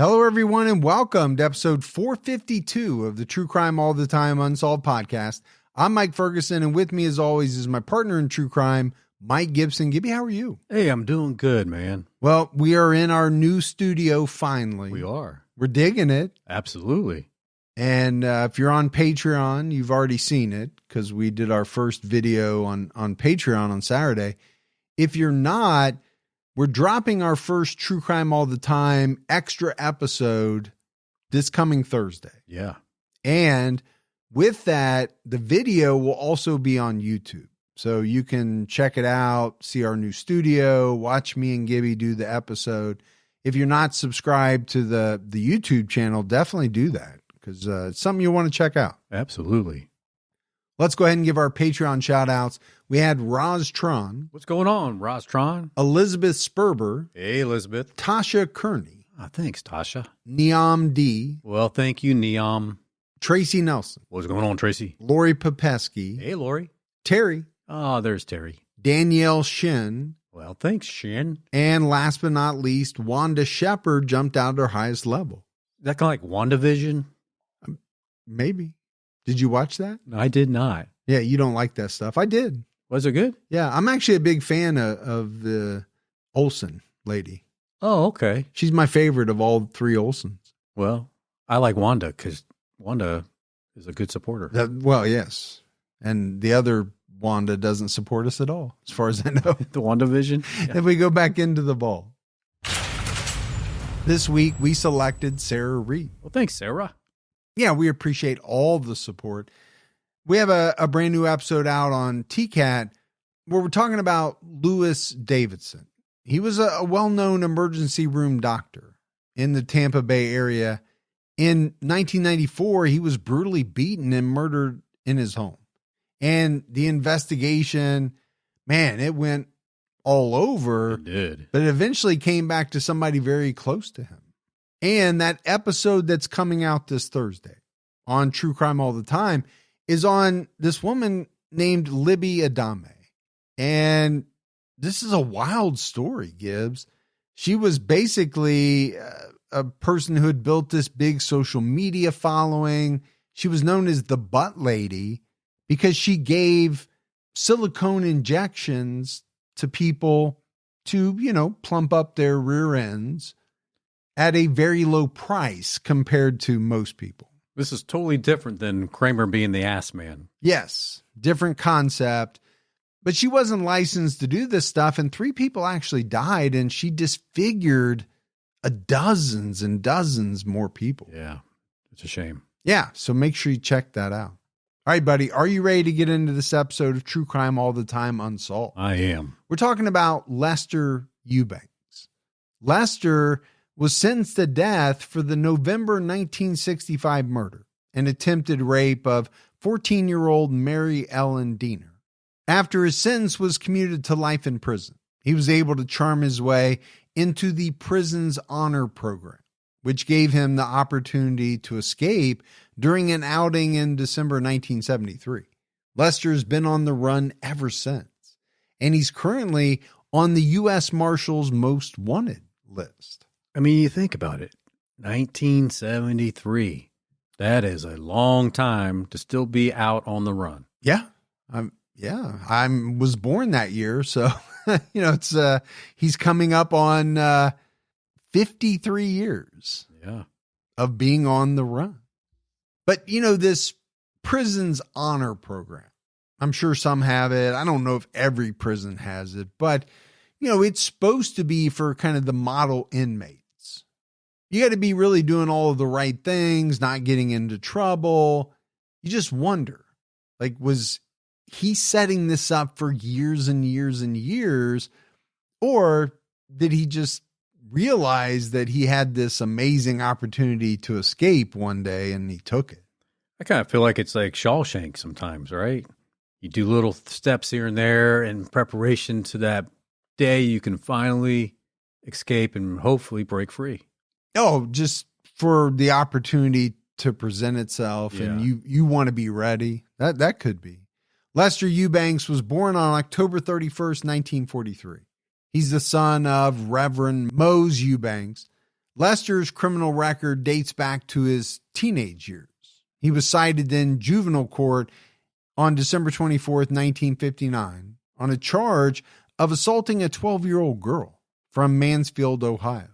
Hello, everyone, and welcome to episode 452 of the True Crime All the Time Unsolved podcast. I'm Mike Ferguson, and with me, as always, is my partner in true crime, Mike Gibson. Gibby, how are you? Hey, I'm doing good, man. Well, we are in our new studio finally. We are. We're digging it. Absolutely. And if you're on Patreon, you've already seen it because we did our first video on Patreon on Saturday. If you're not, we're dropping our first True Crime All the Time extra episode this coming Thursday. Yeah. And with that, the video will also be on YouTube. So you can check it out, see our new studio, watch me and Gibby do the episode. If you're not subscribed to the YouTube channel, definitely do that because it's something you want to check out. Absolutely. Let's go ahead and give our Patreon shout outs. We had Roz Tron. What's going on, Rostron? Elizabeth Sperber. Hey, Elizabeth. Tasha Kearney. Thanks, Tasha. Neom D. Well, thank you, Neom. Tracy Nelson. What's going on, Tracy? Lori Popesky. Hey, Lori. Terry. Oh, there's Terry. Danielle Shin. Well, thanks, Shin. And last but not least, Wanda Shepard jumped out to her highest level. Is that kind of like WandaVision? Maybe. Did you watch that? I did not. Yeah, you don't like that stuff. I did. Was it good? Yeah, I'm actually a big fan of the Olsen lady. Oh, okay. She's my favorite of all three Olsens. Well, I like Wanda because Wanda is a good supporter. Well, yes. And the other Wanda doesn't support us at all, as far as I know. The WandaVision? Yeah. If we go back into the ball. This week, we selected Sarah Reed. Well, thanks, Sarah. Yeah, we appreciate all the support. We have a brand new episode out on TCAT where we're talking about Lewis Davidson. He was a well-known emergency room doctor in the Tampa Bay area. In 1994, he was brutally beaten and murdered in his home. And the investigation, man, it went all over. It did. But it eventually came back to somebody very close to him. And that episode that's coming out this Thursday on True Crime All the Time is on this woman named Libby Adame. And this is a wild story, Gibbs. She was basically a person who had built this big social media following. She was known as the Butt Lady because she gave silicone injections to people to, plump up their rear ends at a very low price compared to most people. This is totally different than Kramer being the ass man. Yes, different concept. But she wasn't licensed to do this stuff, and 3 people actually died, and she disfigured dozens and dozens more people. Yeah, it's a shame. Yeah, so make sure you check that out. All right, buddy, are you ready to get into this episode of True Crime All the Time Unsolved? I am. We're talking about Lester Eubanks. Lester was sentenced to death for the November 1965 murder and attempted rape of 14-year-old Mary Ellen Deener. After his sentence was commuted to life in prison, he was able to charm his way into the prison's honor program, which gave him the opportunity to escape during an outing in December 1973. Lester's been on the run ever since, and he's currently on the U.S. Marshals Most Wanted list. I mean, you think about it. 1973. That is a long time to still be out on the run. Yeah. I was born that year. So, it's he's coming up on 53 years of being on the run. But, this prison's honor program, I'm sure some have it. I don't know if every prison has it, but, it's supposed to be for kind of the model inmates. You got to be really doing all of the right things, not getting into trouble. You just wonder, was he setting this up for years and years and years? Or did he just realize that he had this amazing opportunity to escape one day and he took it? I kind of feel like it's like Shawshank sometimes, right? You do little steps here and there in preparation to that day you can finally escape and hopefully break free. Oh, just for the opportunity to present itself, and you want to be ready. That could be. Lester Eubanks was born on October 31st, 1943. He's the son of Reverend Mose Eubanks, Lester's criminal record dates back to his teenage years. He was cited in juvenile court on December 24th, 1959, on a charge of assaulting a 12-year-old girl from Mansfield, Ohio.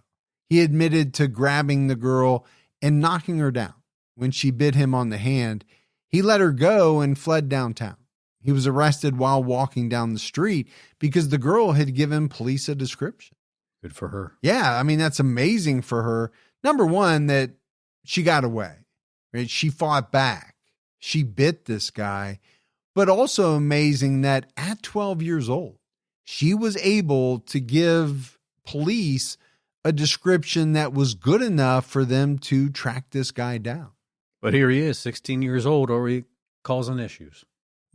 He admitted to grabbing the girl and knocking her down. When she bit him on the hand, he let her go and fled downtown. He was arrested while walking down the street because the girl had given police a description. Good for her. Yeah, I mean, that's amazing for her. Number one, that she got away. Right? She fought back. She bit this guy. But also amazing that at 12 years old, she was able to give police a description that was good enough for them to track this guy down. But here he is, 16 years old, already causing issues.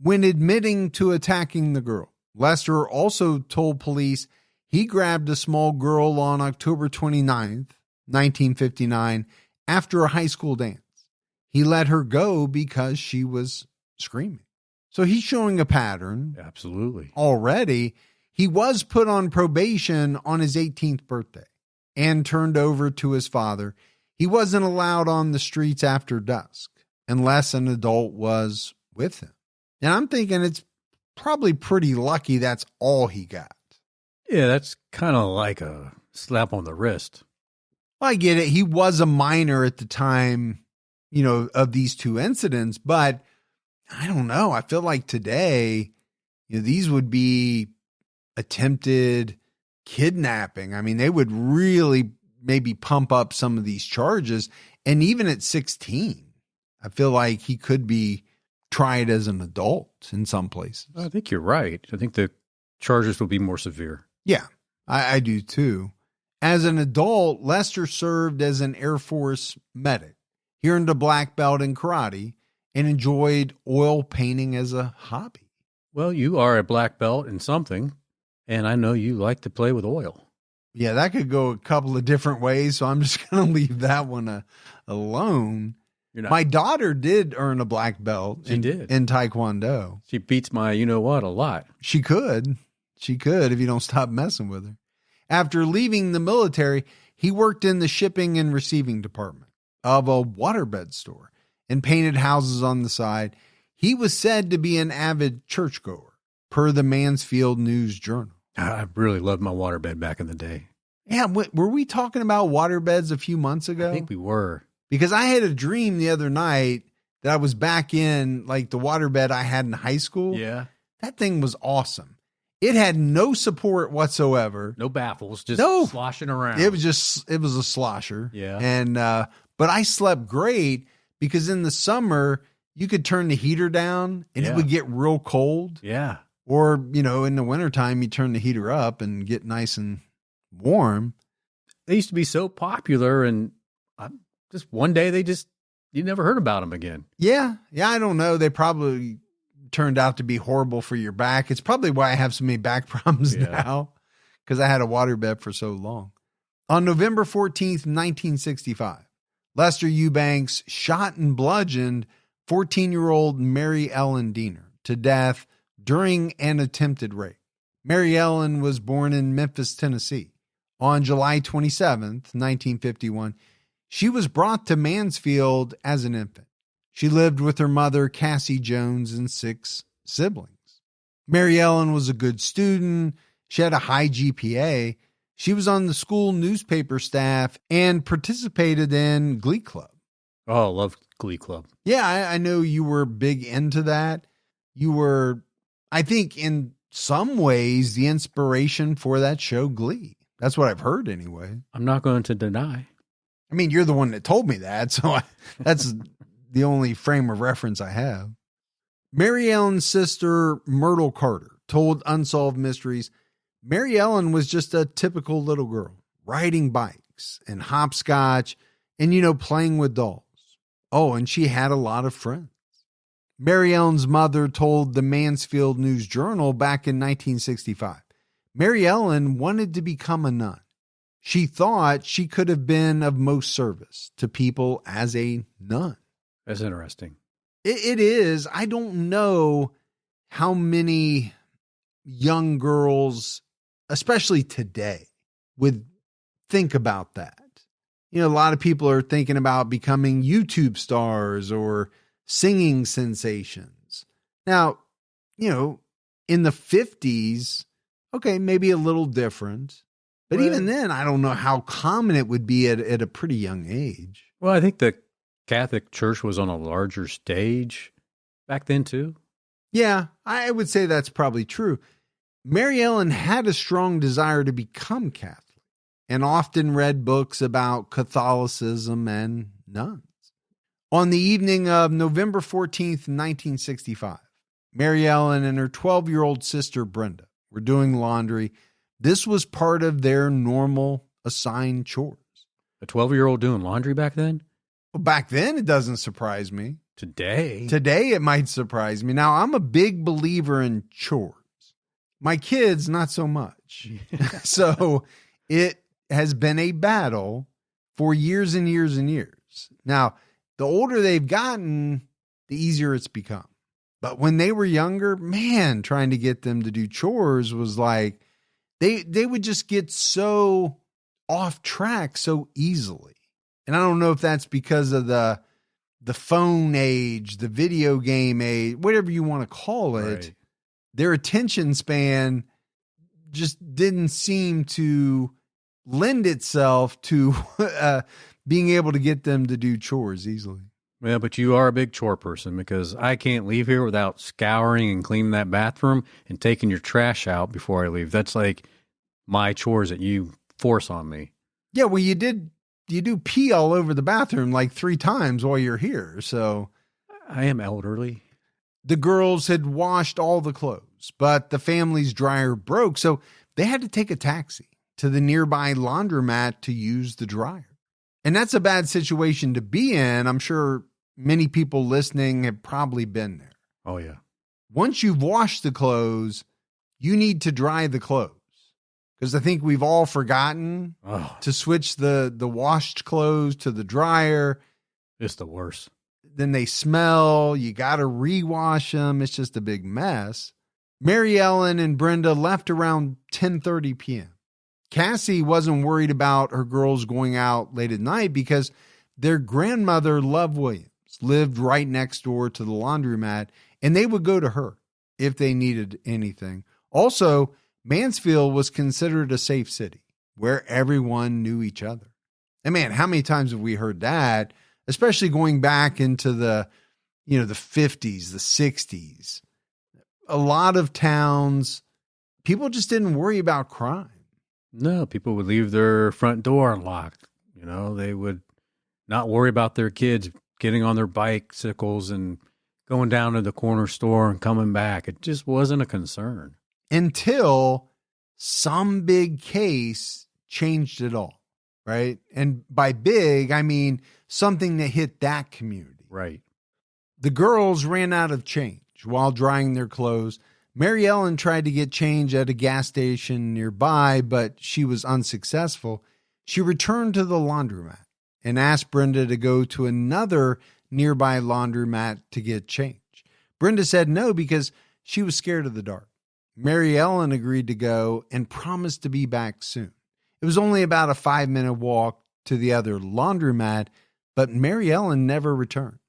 When admitting to attacking the girl, Lester also told police he grabbed a small girl on October 29th, 1959, after a high school dance. He let her go because she was screaming. So he's showing a pattern. Absolutely. Already. He was put on probation on his 18th birthday and turned over to his father. He wasn't allowed on the streets after dusk unless an adult was with him. And I'm thinking it's probably pretty lucky that's all he got. Yeah, that's kind of like a slap on the wrist. Well, I get it. He was a minor at the time, of these two incidents, but I don't know. I feel like today, these would be attempted kidnapping. I mean, they would really maybe pump up some of these charges. And even at 16, I feel like he could be tried as an adult in some places. I think you're right. I think the charges will be more severe. Yeah, I do too. As an adult, Lester served as an Air Force medic. He earned a black belt in karate and enjoyed oil painting as a hobby. Well, you are a black belt in something, and I know you like to play with oil. Yeah, that could go a couple of different ways, so I'm just going to leave that one alone. My daughter did earn a black belt in Taekwondo. She beats my you-know-what a lot. She could if you don't stop messing with her. After leaving the military, he worked in the shipping and receiving department of a waterbed store and painted houses on the side. He was said to be an avid churchgoer, per the Mansfield News Journal. I really loved my waterbed back in the day. Yeah, were we talking about waterbeds a few months ago? I think we were. Because I had a dream the other night that I was back in like the waterbed I had in high school. Yeah. That thing was awesome. It had no support whatsoever. No baffles, just sloshing around. It was a slosher. Yeah. And, but I slept great because in the summer you could turn the heater down and it would get real cold. Yeah. Or, in the wintertime, you turn the heater up and get nice and warm. They used to be so popular, and just one day you never heard about them again. Yeah. Yeah, I don't know. They probably turned out to be horrible for your back. It's probably why I have so many back problems now, because I had a waterbed for so long. On November 14th, 1965, Lester Eubanks shot and bludgeoned 14-year-old Mary Ellen Deener to death during an attempted rape. Mary Ellen was born in Memphis, Tennessee. On July 27th, 1951, she was brought to Mansfield as an infant. She lived with her mother, Cassie Jones, and 6 siblings. Mary Ellen was a good student. She had a high GPA. She was on the school newspaper staff and participated in Glee Club. Oh, I love Glee Club. Yeah, I know you were big into that. You were, I think, in some ways, the inspiration for that show, Glee. That's what I've heard anyway. I'm not going to deny. I mean, you're the one that told me that, so that's the only frame of reference I have. Mary Ellen's sister, Myrtle Carter, told Unsolved Mysteries, Mary Ellen was just a typical little girl, riding bikes and hopscotch and, playing with dolls. Oh, and she had a lot of friends. Mary Ellen's mother told the Mansfield News Journal back in 1965, Mary Ellen wanted to become a nun. She thought she could have been of most service to people as a nun. That's interesting. It is. I don't know how many young girls, especially today, would think about that. a lot of people are thinking about becoming YouTube stars or singing sensations. Now, in the 50s, okay, maybe a little different. But even then, I don't know how common it would be at a pretty young age. Well, I think the Catholic Church was on a larger stage back then, too. Yeah, I would say that's probably true. Mary Ellen had a strong desire to become Catholic and often read books about Catholicism and nuns. On the evening of November 14th, 1965, Mary Ellen and her 12-year-old sister Brenda were doing laundry. This was part of their normal assigned chores. A 12-year-old doing laundry back then? Well, back then, it doesn't surprise me. Today, it might surprise me. Now, I'm a big believer in chores. My kids, not so much. So it has been a battle for years and years and years. Now, the older they've gotten, the easier it's become. But when they were younger, man, trying to get them to do chores was like, they would just get so off track so easily. And I don't know if that's because of the phone age, the video game age, whatever you want to call it. Right. Their attention span just didn't seem to lend itself to being able to get them to do chores easily. Yeah, but you are a big chore person, because I can't leave here without scouring and cleaning that bathroom and taking your trash out before I leave. That's like my chores that you force on me. Yeah, well, you do pee all over the bathroom like 3 times while you're here. So I am elderly. The girls had washed all the clothes, but the family's dryer broke, so they had to take a taxi to the nearby laundromat to use the dryer. And that's a bad situation to be in. I'm sure many people listening have probably been there. Oh, yeah. Once you've washed the clothes, you need to dry the clothes. Because I think we've all forgotten to switch the washed clothes to the dryer. It's the worst. Then they smell. You got to rewash them. It's just a big mess. Mary Ellen and Brenda left around 10:30 p.m. Cassie wasn't worried about her girls going out late at night because their grandmother, Love Williams, lived right next door to the laundromat, and they would go to her if they needed anything. Also, Mansfield was considered a safe city where everyone knew each other. And man, how many times have we heard that, especially going back into the 50s, the 60s? A lot of towns, people just didn't worry about crime. No, people would leave their front door unlocked. They would not worry about their kids getting on their bicycles and going down to the corner store and coming back. It just wasn't a concern. Until some big case changed it all, right? And by big, I mean something that hit that community. Right. The girls ran out of change while drying their clothes. Mary Ellen tried to get change at a gas station nearby, but she was unsuccessful. She returned to the laundromat and asked Brenda to go to another nearby laundromat to get change. Brenda said no because she was scared of the dark. Mary Ellen agreed to go and promised to be back soon. It was only about a 5-minute walk to the other laundromat, but Mary Ellen never returned.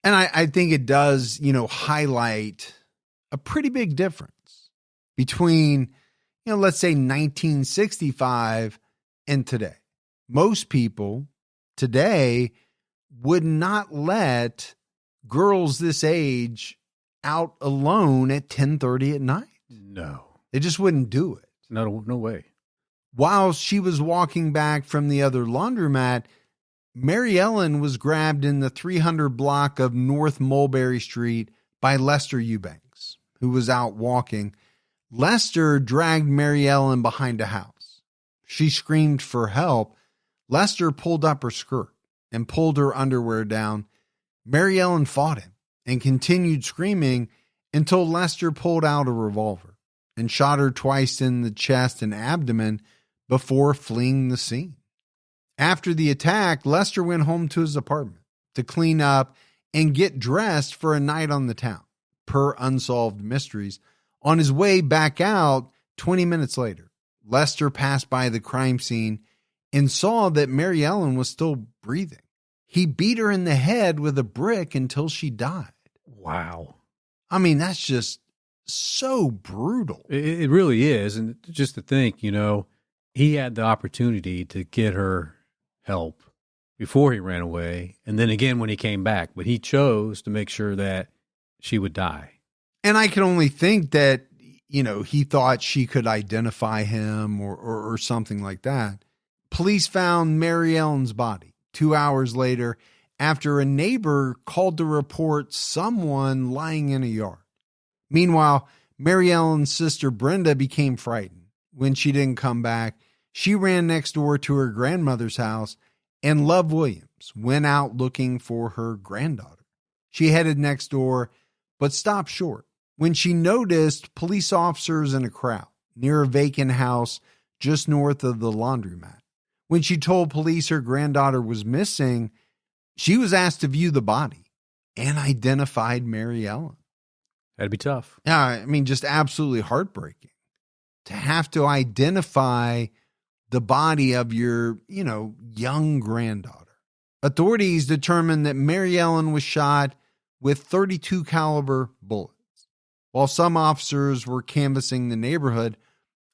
And I think it does, highlight a pretty big difference between, let's say 1965 and today. Most people today would not let girls this age out alone at 10:30 at night. No. They just wouldn't do it. No way. While she was walking back from the other laundromat, Mary Ellen was grabbed in the 300 block of North Mulberry Street by Lester Eubanks, who was out walking. Lester dragged Mary Ellen behind a house. She screamed for help. Lester pulled up her skirt and pulled her underwear down. Mary Ellen fought him and continued screaming until Lester pulled out a revolver and shot her twice in the chest and abdomen before fleeing the scene. After the attack, Lester went home to his apartment to clean up and get dressed for a night on the town, per Unsolved Mysteries. On his way back out, 20 minutes later, Lester passed by the crime scene and saw that Mary Ellen was still breathing. He beat her in the head with a brick until she died. Wow. I mean, that's just so brutal. It really is. And just to think, he had the opportunity to get her help before he ran away. And then again, when he came back, but he chose to make sure that she would die. And I can only think that, he thought she could identify him or something like that. Police found Mary Ellen's body 2 hours later after a neighbor called to report someone lying in a yard. Meanwhile, Mary Ellen's sister Brenda became frightened. When she didn't come back, she ran next door to her grandmother's house, and Love Williams went out looking for her granddaughter. She headed next door, but stopped short when she noticed police officers in a crowd near a vacant house just north of the laundromat. When she told police her granddaughter was missing, she was asked to view the body and identified Mary Ellen. That'd be tough. Yeah, I mean, just absolutely heartbreaking to have to identify the body of your, young granddaughter. Authorities determined that Mary Ellen was shot with .32 caliber bullets. While some officers were canvassing the neighborhood,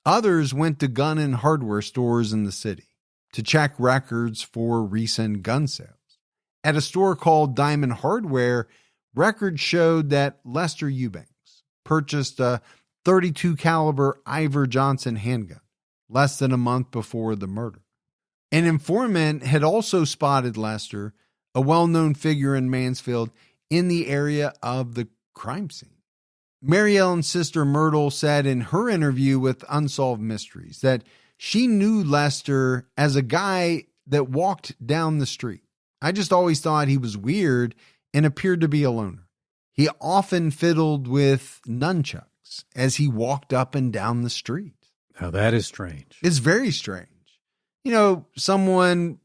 others went to gun and hardware stores in the city to check records for recent gun sales. At a store called Diamond Hardware, records showed that Lester Eubanks purchased a .32 caliber Iver Johnson handgun less than a month before the murder. An informant had also spotted Lester, a well-known figure in Mansfield, in the area of the crime scene. Mary Ellen's sister Myrtle said in her interview with Unsolved Mysteries that she knew Lester as a guy that walked down the street. I just always thought he was weird and appeared to be a loner. He often fiddled with nunchucks as he walked up and down the street. Now that is strange. It's very strange. Someone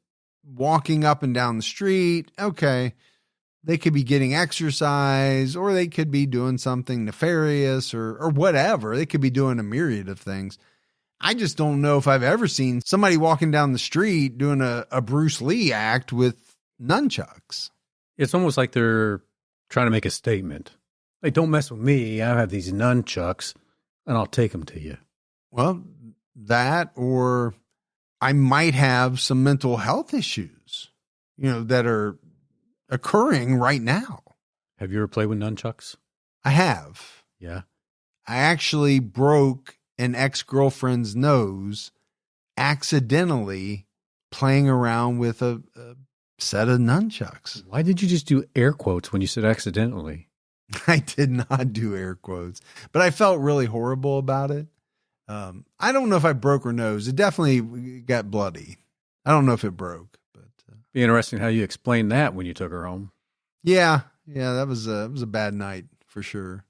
walking up and down the street, okay, they could be getting exercise or they could be doing something nefarious or whatever. They could be doing a myriad of things. I just don't know if I've ever seen somebody walking down the street doing a Bruce Lee act with nunchucks. It's almost like they're trying to make a statement. Like, don't mess with me. I have these nunchucks and I'll take them to you. Well, that, or I might have some mental health issues, that are occurring right now. Have you ever played with nunchucks? I have. Yeah. I actually broke an ex-girlfriend's nose accidentally playing around with a set of nunchucks. Why did you just do air quotes when you said accidentally? I did not do air quotes, but I felt really horrible about it. I don't know if I broke her nose. It definitely got bloody. I don't know if it broke, but be interesting how you explained that when you took her home. Yeah, that was a bad night for sure.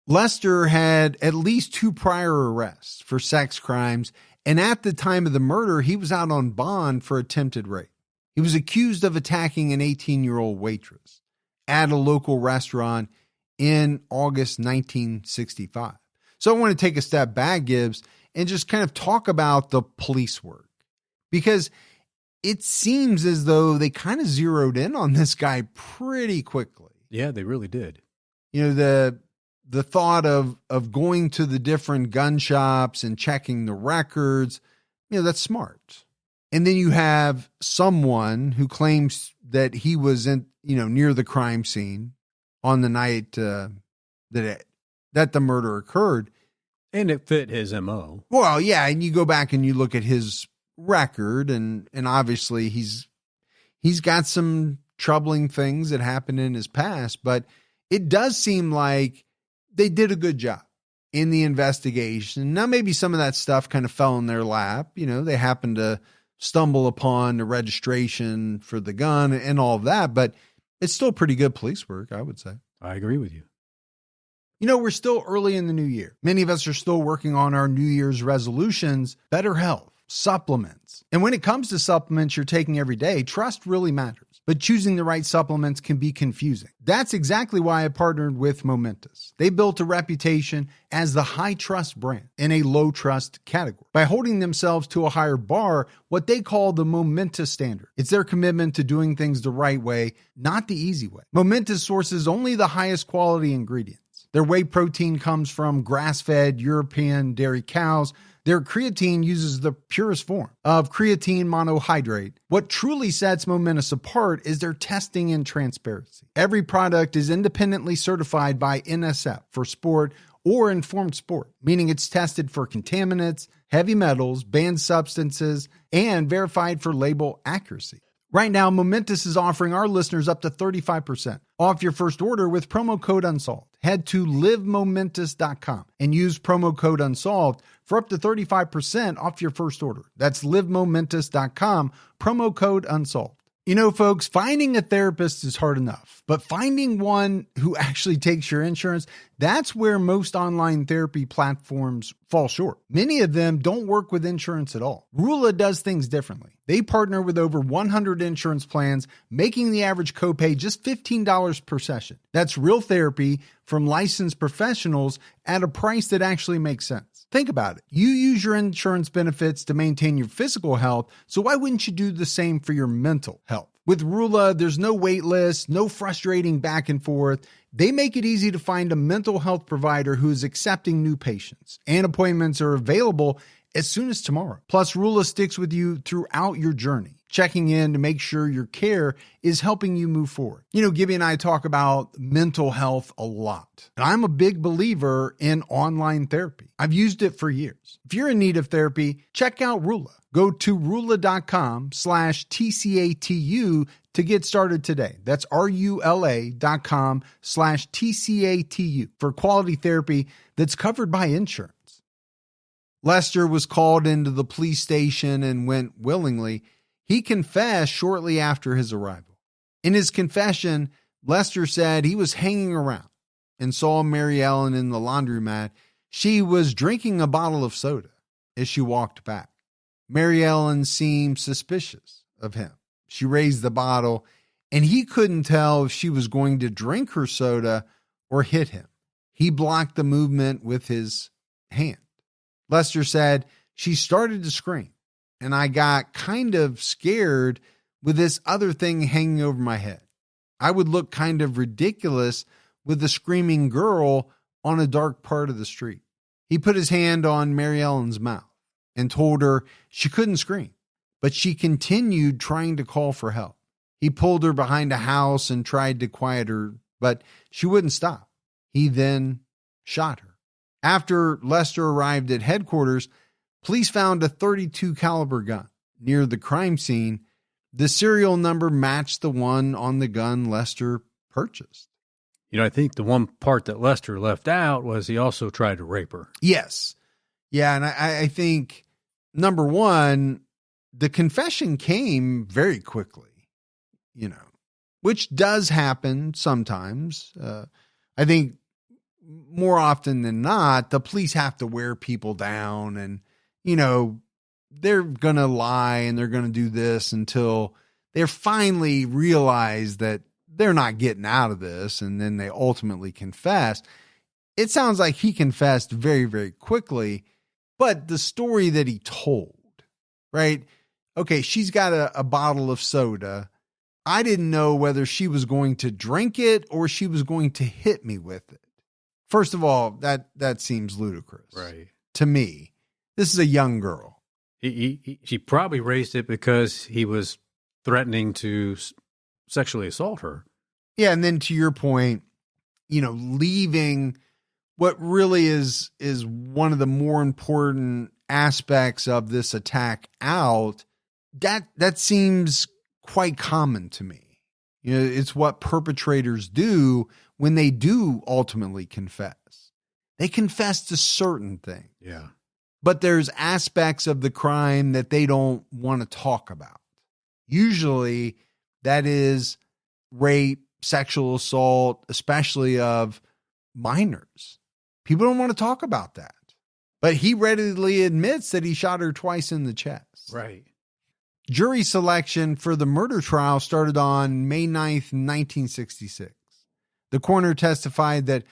Lester had at least 2 prior arrests for sex crimes, and at the time of the murder, he was out on bond for attempted rape. He was accused of attacking an 18-year-old waitress at a local restaurant in August 1965. So I want to take a step back, Gibbs, and just kind of talk about the police work, because it seems as though they kind of zeroed in on this guy pretty quickly. Yeah, they really did. The thought of going to the different gun shops and checking the records, that's smart. And then you have someone who claims that he was near the crime scene on the night that the murder occurred. And it fit his MO. Well, yeah. And you go back and you look at his record and obviously he's got some troubling things that happened in his past, but it does seem like they did a good job in the investigation. Now, maybe some of that stuff kind of fell in their lap. They happened to stumble upon the registration for the gun and all of that, but it's still pretty good police work, I would say. I agree with you. We're still early in the new year. Many of us are still working on our New Year's resolutions, better health, supplements. And when it comes to supplements you're taking every day, trust really matters. but choosing the right supplements can be confusing. That's exactly why I partnered with Momentous. They built a reputation as the high-trust brand in a low-trust category by holding themselves to a higher bar, what they call the Momentous standard. It's their commitment to doing things the right way, not the easy way. Momentous sources only the highest quality ingredients. Their whey protein comes from grass-fed European dairy cows. Their creatine uses the purest form of creatine monohydrate. What truly sets Momentous apart is their testing and transparency. Every product is independently certified by NSF for sport or informed sport, meaning it's tested for contaminants, heavy metals, banned substances, and verified for label accuracy. Right now, Momentous is offering our listeners up to 35% off your first order with promo code UNSOLVED. Head to livemomentous.com and use promo code UNSOLVED for up to 35% off your first order. That's livemomentous.com, promo code UNSOLVED. You know, folks, finding a therapist is hard enough, but finding one who actually takes your insurance, that's where most online therapy platforms fall short. Many of them don't work with insurance at all. Rula does things differently. They partner with over 100 insurance plans, making the average copay just $15 per session. That's real therapy from licensed professionals at a price that actually makes sense. Think about it. You use your insurance benefits to maintain your physical health, so why wouldn't you do the same for your mental health? With Rula, there's no wait list, no frustrating back and forth. They make it easy to find a mental health provider who is accepting new patients, and appointments are available as soon as tomorrow. Plus, Rula sticks with you throughout your journey, checking in to make sure your care is helping you move forward. You know, Gibby and I talk about mental health a lot, and I'm a big believer in online therapy. I've used it for years. If you're in need of therapy, check out Rula. Go to rula.com/TCATU to get started today. That's RULA.com/TCATU for quality therapy that's covered by insurance. Lester was called into the police station and went willingly. He confessed shortly after his arrival. In his confession, Lester said he was hanging around and saw Mary Ellen in the laundromat. She was drinking a bottle of soda as she walked back. Mary Ellen seemed suspicious of him. She raised the bottle, and he couldn't tell if she was going to drink her soda or hit him. He blocked the movement with his hand. Lester said, "She started to scream, and I got kind of scared with this other thing hanging over my head. I would look kind of ridiculous with a screaming girl on a dark part of the street." He put his hand on Mary Ellen's mouth and told her she couldn't scream, but she continued trying to call for help. He pulled her behind a house and tried to quiet her, but she wouldn't stop. He then shot her. After Lester arrived at headquarters, police found a .32 caliber gun near the crime scene. The serial number matched the one on the gun Lester purchased. You know, I think the one part that Lester left out was he also tried to rape her. Yes. Yeah, and I think, number one, the confession came very quickly, you know, which does happen sometimes. I think more often than not, the police have to wear people down and, you know, they're going to lie and they're going to do this until they finally realize that they're not getting out of this. And then they ultimately confess. It sounds like he confessed very, very quickly, but the story that he told, right? Okay, she's got a bottle of soda. I didn't know whether she was going to drink it or she was going to hit me with it. First of all, that seems ludicrous. Right. To me. This is a young girl. She probably raised it because he was threatening to sexually assault her. Yeah, and then to your point, you know, leaving what really is one of the more important aspects of this attack out, that seems quite common to me. You know, it's what perpetrators do when they do ultimately confess. They confess to certain things. Yeah. But there's aspects of the crime that they don't want to talk about. Usually that is rape, sexual assault, especially of minors. People don't want to talk about that. But he readily admits that he shot her twice in the chest. Right. Jury selection for the murder trial started on May 9th, 1966. The coroner testified that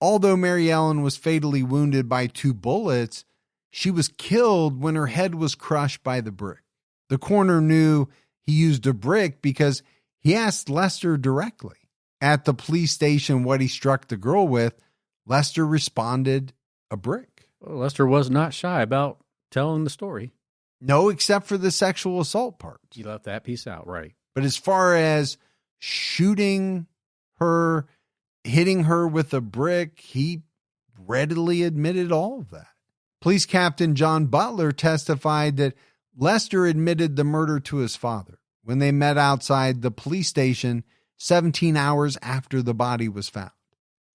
although Mary Ellen was fatally wounded by 2 bullets, she was killed when her head was crushed by the brick. The coroner knew he used a brick because he asked Lester directly at the police station what he struck the girl with. Lester responded, a brick. Well, Lester was not shy about telling the story. No, except for the sexual assault part. He left that piece out, right? But as far as shooting her, hitting her with a brick, he readily admitted all of that. Police Captain John Butler testified that Lester admitted the murder to his father when they met outside the police station 17 hours after the body was found.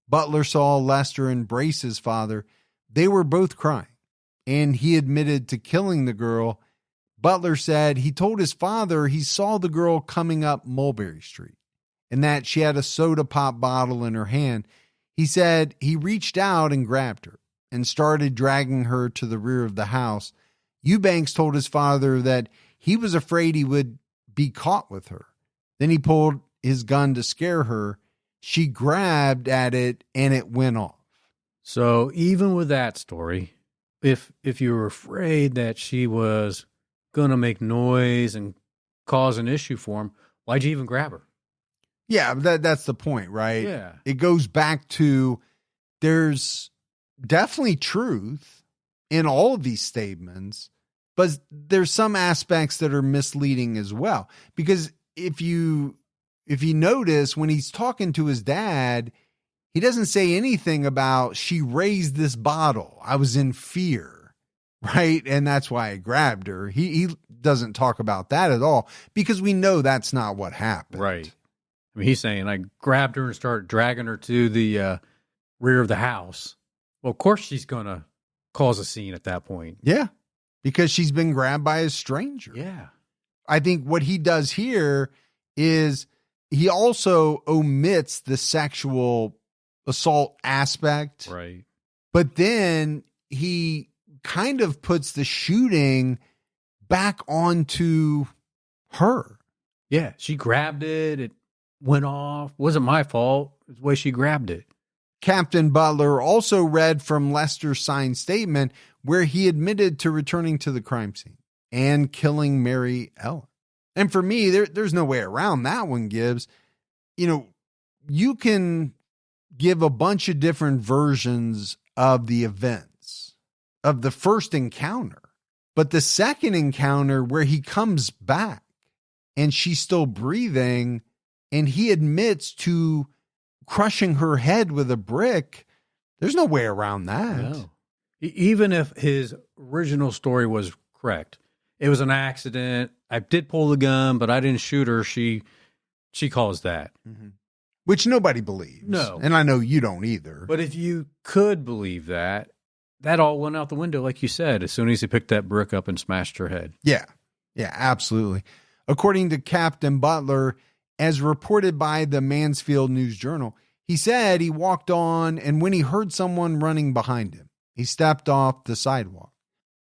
Butler saw Lester embrace his father. They were both crying, and he admitted to killing the girl. Butler said he told his father he saw the girl coming up Mulberry Street and that she had a soda pop bottle in her hand. He said he reached out and grabbed her and started dragging her to the rear of the house. Eubanks told his father that he was afraid he would be caught with her. Then he pulled his gun to scare her. She grabbed at it and it went off. So even with that story, if you were afraid that she was going to make noise and cause an issue for him, why'd you even grab her? Yeah, that's the point, right? Yeah. It goes back to there's definitely truth in all of these statements, but there's some aspects that are misleading as well. Because if you notice, when he's talking to his dad, he doesn't say anything about she raised this bottle. I was in fear, right? And that's why I grabbed her. He doesn't talk about that at all because we know that's not what happened. Right. I mean, he's saying I grabbed her and started dragging her to the rear of the house. Well, of course she's going to cause a scene at that point. Yeah, because she's been grabbed by a stranger. Yeah. I think what he does here is he also omits the sexual assault aspect. Right. But then he kind of puts the shooting back onto her. Yeah, she grabbed it. It went off. Wasn't my fault. It's the way she grabbed it. Captain Butler also read from Lester's signed statement where he admitted to returning to the crime scene and killing Mary Ellen. And for me, there's no way around that one, Gibbs. You know, you can give a bunch of different versions of the events of the first encounter, but the second encounter where he comes back and she's still breathing and he admits to crushing her head with a brick, there's no way around that. No. Even if his original story was correct, it was an accident. I did pull the gun, but I didn't shoot her. She caused that. Mm-hmm. Which nobody believes. No. And I know you don't either. But if you could believe that, that all went out the window, like you said, as soon as he picked that brick up and smashed her head. Yeah. Yeah, absolutely. According to Captain Butler, as reported by the Mansfield News Journal, he said he walked on and when he heard someone running behind him, he stepped off the sidewalk.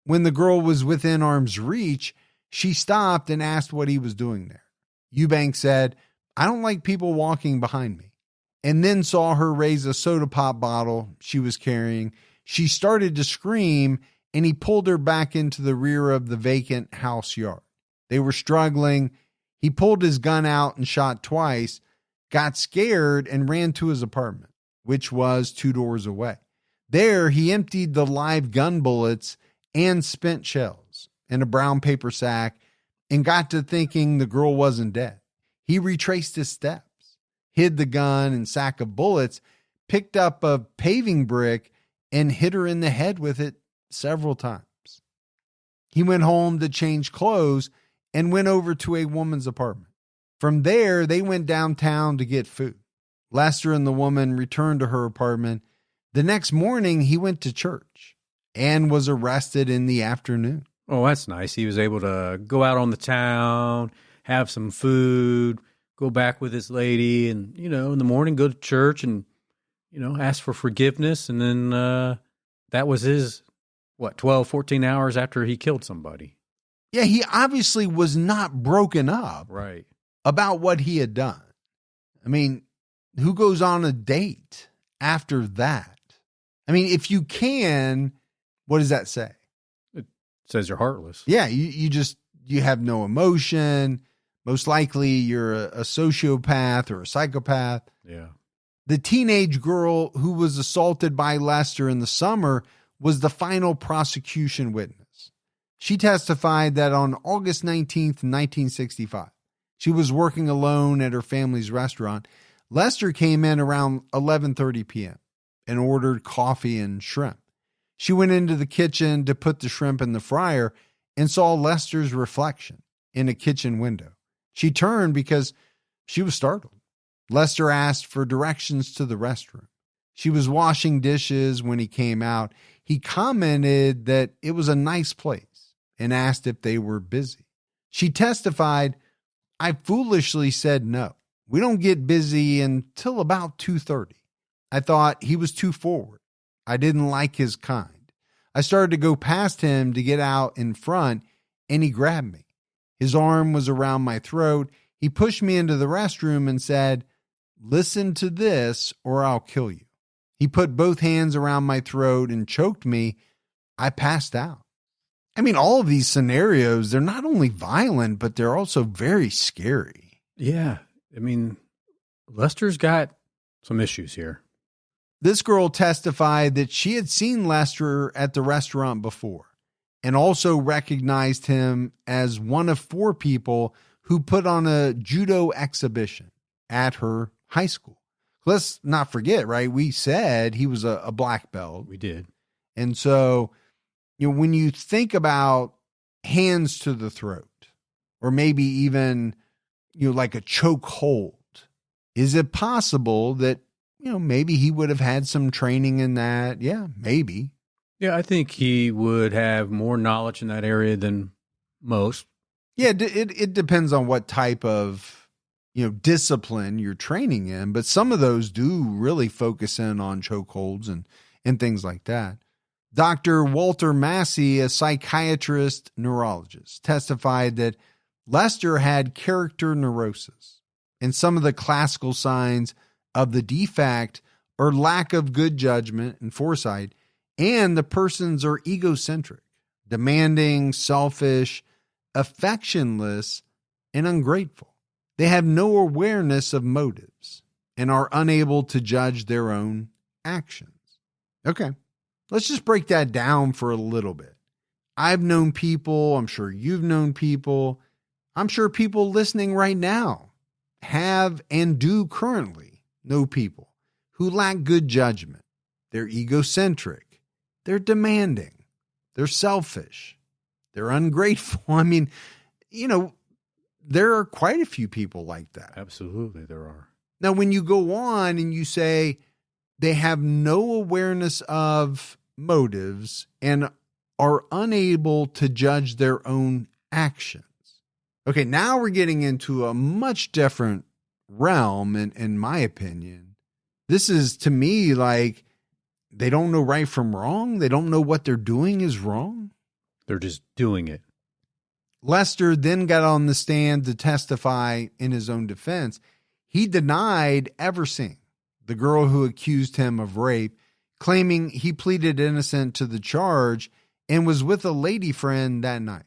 When the girl was within arm's reach, she stopped and asked what he was doing there. Eubanks said, I don't like people walking behind me, and then saw her raise a soda pop bottle she was carrying. She started to scream, and he pulled her back into the rear of the vacant house yard. They were struggling. He pulled his gun out and shot twice, got scared, and ran to his apartment, which was 2 doors away. There, he emptied the live gun bullets and spent shells in a brown paper sack and got to thinking the girl wasn't dead. He retraced his steps, hid the gun and sack of bullets, picked up a paving brick, and hit her in the head with it several times. He went home to change clothes and went over to a woman's apartment. From there, they went downtown to get food. Lester and the woman returned to her apartment. The next morning, he went to church and was arrested in the afternoon. Oh, that's nice. He was able to go out on the town, have some food, go back with his lady, and, in the morning, go to church and, ask for forgiveness. And then that was his, 12, 14 hours after he killed somebody. Yeah, he obviously was not broken up Right. about what he had done. I mean, who goes on a date after that? I mean, if you can, what does that say? It says you're heartless. Yeah, you have no emotion. Most likely you're a sociopath or a psychopath. Yeah. The teenage girl who was assaulted by Lester in the summer was the final prosecution witness. She testified that on August 19th, 1965, she was working alone at her family's restaurant. Lester came in around 11:30 p.m. and ordered coffee and shrimp. She went into the kitchen to put the shrimp in the fryer and saw Lester's reflection in a kitchen window. She turned because she was startled. Lester asked for directions to the restroom. She was washing dishes when he came out. He commented that it was a nice place and asked if they were busy. She testified, "I foolishly said no. We don't get busy until about 2:30. I thought he was too forward. I didn't like his kind. I started to go past him to get out in front, and he grabbed me. His arm was around my throat. He pushed me into the restroom and said, 'Listen to this or I'll kill you.' He put both hands around my throat and choked me. I passed out." I mean, all of these scenarios, they're not only violent, but they're also very scary. Yeah. I mean, Lester's got some issues here. This girl testified that she had seen Lester at the restaurant before and also recognized him as one of 4 people who put on a judo exhibition at her high school. Let's not forget, right? We said he was a black belt. We did. And so, when you think about hands to the throat, or maybe even, like a choke hold, is it possible that, maybe he would have had some training in that? Yeah, maybe. Yeah, I think he would have more knowledge in that area than most. Yeah, it depends on what type of, discipline you're training in, but some of those do really focus in on chokeholds and things like that. Dr. Walter Massey, a psychiatrist neurologist, testified that Lester had character neurosis, and some of the classical signs of the defect are lack of good judgment and foresight, and the persons are egocentric, demanding, selfish, affectionless, and ungrateful. They have no awareness of motives and are unable to judge their own actions. Okay, let's just break that down for a little bit. I've known people, I'm sure you've known people, I'm sure people listening right now have and do currently know people who lack good judgment. They're egocentric, they're demanding, they're selfish, they're ungrateful. I mean, there are quite a few people like that. Absolutely, there are. Now, when you go on and you say they have no awareness of motives and are unable to judge their own actions. Okay, now we're getting into a much different realm, in my opinion. This is, to me, like they don't know right from wrong. They don't know what they're doing is wrong. They're just doing it. Lester then got on the stand to testify in his own defense. He denied ever seeing the girl who accused him of rape, claiming he pleaded innocent to the charge and was with a lady friend that night.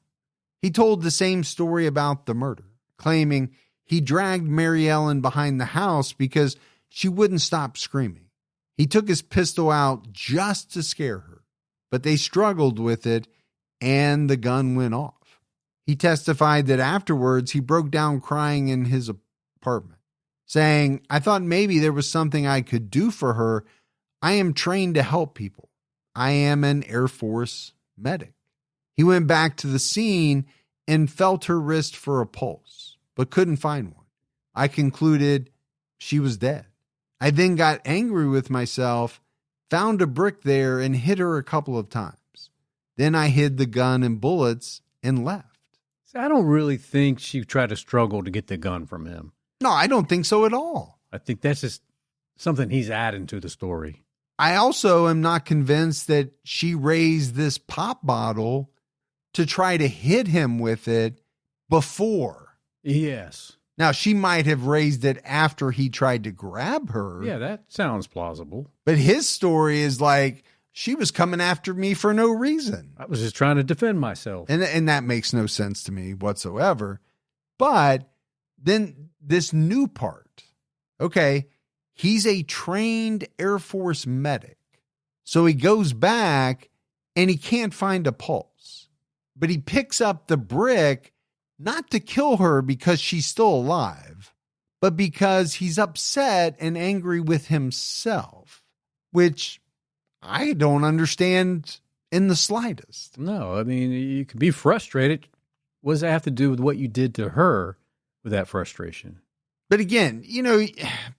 He told the same story about the murder, claiming he dragged Mary Ellen behind the house because she wouldn't stop screaming. He took his pistol out just to scare her, but they struggled with it and the gun went off. He testified that afterwards he broke down crying in his apartment, saying, "I thought maybe there was something I could do for her. I am trained to help people. I am an Air Force medic." He went back to the scene and felt her wrist for a pulse, but couldn't find one. I concluded she was dead. I then got angry with myself, found a brick there and hit her a couple of times. Then I hid the gun and bullets and left. I don't really think she tried to struggle to get the gun from him. No, I don't think so at all. I think that's just something he's adding to the story. I also am not convinced that she raised this pop bottle to try to hit him with it before. Yes. Now, she might have raised it after he tried to grab her. Yeah, that sounds plausible. But his story is like, she was coming after me for no reason. I was just trying to defend myself. And that makes no sense to me whatsoever. But then this new part, okay, he's a trained Air Force medic. So he goes back and he can't find a pulse. But he picks up the brick not to kill her because she's still alive, but because he's upset and angry with himself, which I don't understand in the slightest. No, I mean, you could be frustrated. What does that have to do with what you did to her with that frustration? But again, you know,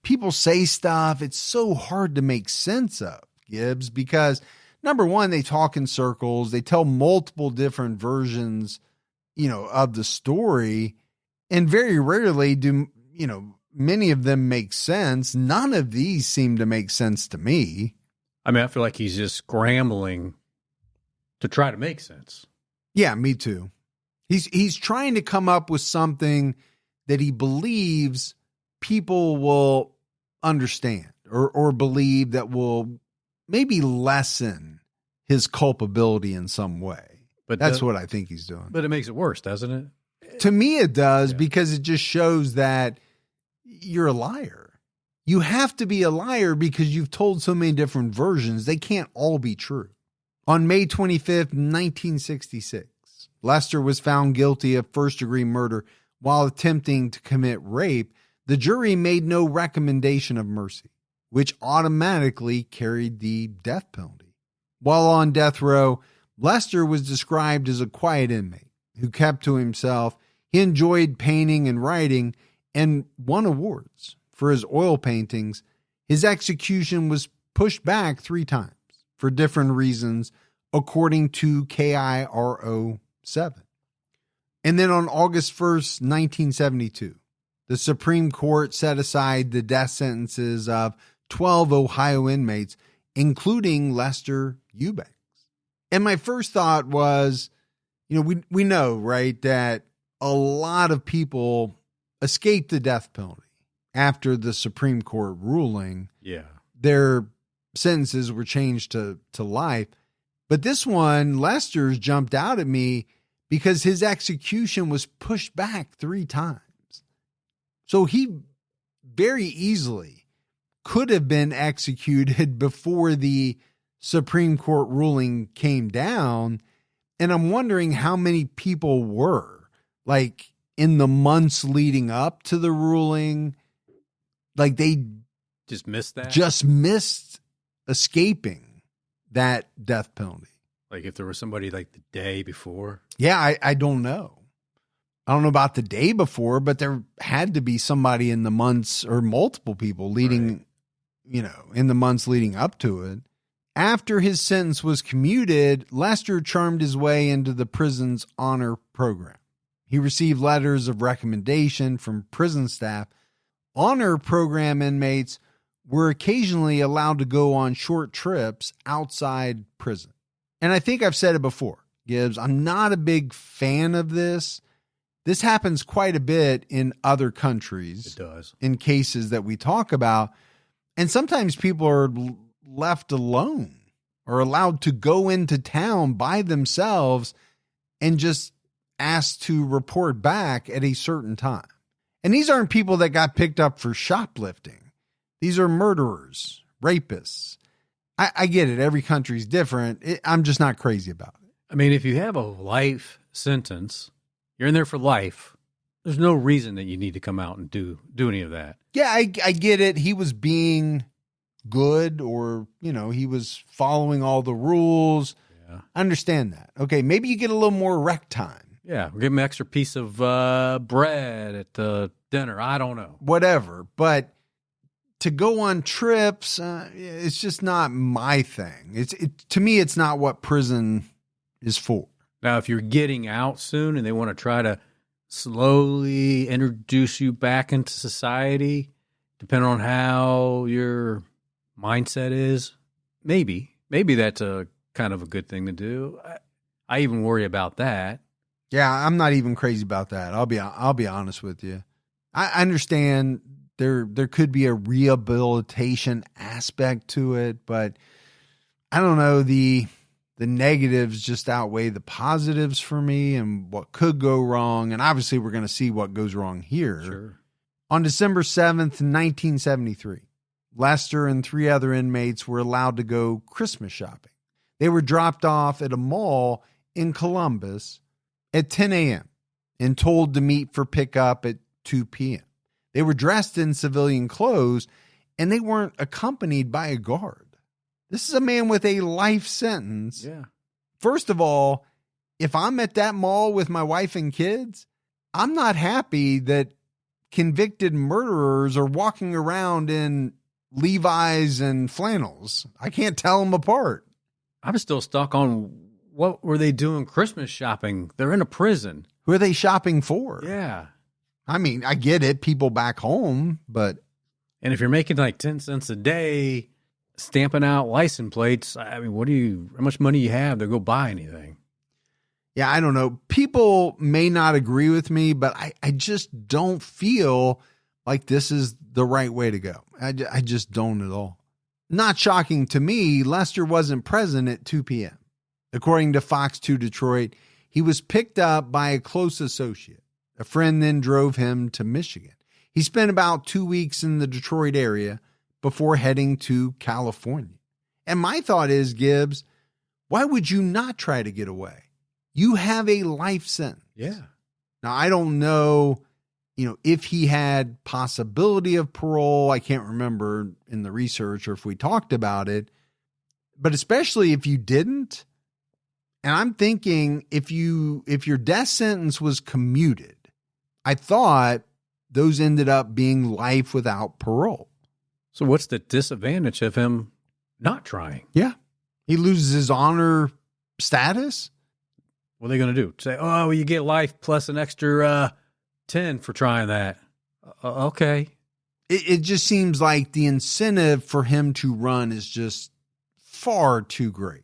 people say stuff. It's so hard to make sense of, Gibbs, because number one, they talk in circles. They tell multiple different versions, you know, of the story. And very rarely do, you know, many of them make sense. None of these seem to make sense to me. I mean, I feel like he's just scrambling to try to make sense. Yeah, me too. He's trying to come up with something that he believes people will understand or believe that will maybe lessen his culpability in some way. But that's what I think he's doing. But it makes it worse, doesn't it? To me, it does, because it just shows that you're a liar. You have to be a liar because you've told so many different versions. They can't all be true. On May 25th, 1966, Lester was found guilty of first-degree murder while attempting to commit rape. The jury made no recommendation of mercy, which automatically carried the death penalty. While on death row, Lester was described as a quiet inmate who kept to himself. He enjoyed painting and writing and won awards for his oil paintings. His execution was pushed back 3 times for different reasons, according to KIRO 7. And then on August 1st, 1972, the Supreme Court set aside the death sentences of 12 Ohio inmates, including Lester Eubanks. And my first thought was, you know, we know, right, that a lot of people escaped the death penalty after the Supreme Court ruling. Yeah. Their sentences were changed to life. But this one, Lester's, jumped out at me because his execution was pushed back 3 times. So he very easily could have been executed before the Supreme Court ruling came down. And I'm wondering how many people were, like, in the months leading up to the ruling, like they just missed that? Just missed escaping that death penalty. Like if there was somebody like the day before? Yeah, I don't know. I don't know about the day before, but there had to be somebody in the months, or multiple people leading, you know, in the months leading up to it. After his sentence was commuted, Lester charmed his way into the prison's honor program. He received letters of recommendation from prison staff. Honor program inmates were occasionally allowed to go on short trips outside prison. And I think I've said it before, Gibbs, I'm not a big fan of this. This happens quite a bit in other countries. It does. In cases that we talk about. And sometimes people are left alone or allowed to go into town by themselves and just asked to report back at a certain time. And these aren't people that got picked up for shoplifting. These are murderers, rapists. I get it. Every country's different. I'm just not crazy about it. I mean, if you have a life sentence, you're in there for life. There's no reason that you need to come out and do any of that. Yeah, I get it. He was being good, or, you know, he was following all the rules. Yeah. I understand that. Okay, maybe you get a little more rec time. Yeah, we'll give him an extra piece of bread at dinner. I don't know. Whatever. But to go on trips, it's just not my thing. To me, it's not what prison is for. Now, if you're getting out soon and they want to try to slowly introduce you back into society, depending on how your mindset is, maybe that's a kind of a good thing to do. I even worry about that. Yeah, I'm not even crazy about that. I'll be honest with you. I understand there could be a rehabilitation aspect to it, but I don't know, the negatives just outweigh the positives for me and what could go wrong. And obviously we're going to see what goes wrong here. Sure. On December 7th, 1973, Lester and 3 other inmates were allowed to go Christmas shopping. They were dropped off at a mall in Columbus at 10 a.m. and told to meet for pickup at 2 p.m. They were dressed in civilian clothes and they weren't accompanied by a guard. This is a man with a life sentence. Yeah. First of all, if I'm at that mall with my wife and kids, I'm not happy that convicted murderers are walking around in Levi's and flannels. I can't tell them apart. I'm still stuck on what were they doing Christmas shopping? They're in a prison. Who are they shopping for? Yeah. I mean, I get it, people back home, but... And if you're making like 10 cents a day, stamping out license plates, I mean, how much money you have to go buy anything? Yeah, I don't know. People may not agree with me, but I just don't feel like this is the right way to go. I just don't at all. Not shocking to me, Lester wasn't present at 2 p.m. According to Fox 2 Detroit, he was picked up by a close associate. A friend then drove him to Michigan. He spent about 2 weeks in the Detroit area before heading to California. And my thought is, Gibbs, why would you not try to get away? You have a life sentence. Yeah. Now, I don't know, if he had possibility of parole. I can't remember in the research or if we talked about it. But especially if you didn't, and I'm thinking if your death sentence was commuted, I thought those ended up being life without parole. So what's the disadvantage of him not trying? Yeah. He loses his honor status. What are they going to do? Say, oh, well, you get life plus an extra 10 for trying that. Okay. It just seems like the incentive for him to run is just far too great.